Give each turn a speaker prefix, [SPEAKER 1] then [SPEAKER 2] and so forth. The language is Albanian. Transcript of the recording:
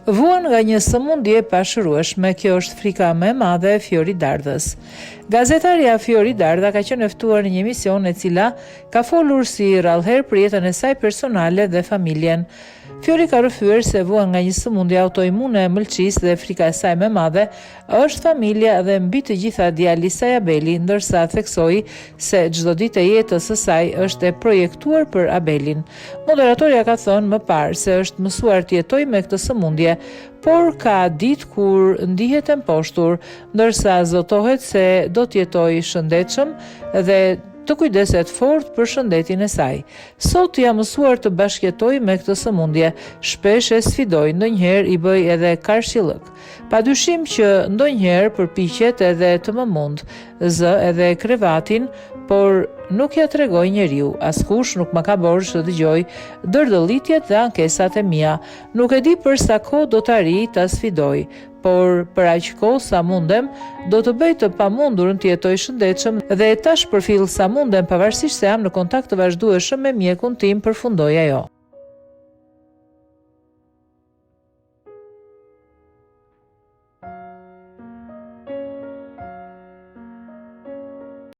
[SPEAKER 1] Vuan nga një sëmundje pashërueshme, kjo është frika më e madhe e Fiori Dardhës. Gazetarja Fiori Dardha ka qenë e ftuar në një emision e cila ka folur si rrallëherë për jetën e saj personale dhe familjen. Fiori ka rrëfyer se vuan nga një sëmundje autoimune e mëlçisë dhe frika e saj më e madhe është familja dhe mbi të gjitha djali i saj Abeli, ndërsa theksoi se çdo ditë e jetës së saj është e projektuar për Abelin. Moderatorja ka thënë më parë se është mësuar të jetojë me këtë sëmundje, por ka ditë kur ndihet e mposhtur, ndërsa zotohet se do të jetojë shëndetshëm dhe të kujdeset fort për shëndetin e saj. Sot jam mësuar të bashkëjetoj me këtë sëmundje, shpesh e sfidoj, ndonjëherë i bëj edhe karshillëk. Padyshim që ndonjëherë përpiqet edhe të më mund, zë edhe krevatin, por nuk ja tregoj njeriu. Askush nuk më ka borxh të dëgjoj dërdëllitjet dhe ankesat e mia. Nuk e di për sa kohë do të arij ta sfidoj, por për aq kohë sa mundem, do të bëj të pamundurën të jetoj shëndetshëm dhe ta shpërfill sa mundem pavarësisht se jam në kontakt të vazhdueshëm me mjekun tim, përfundoi ajo.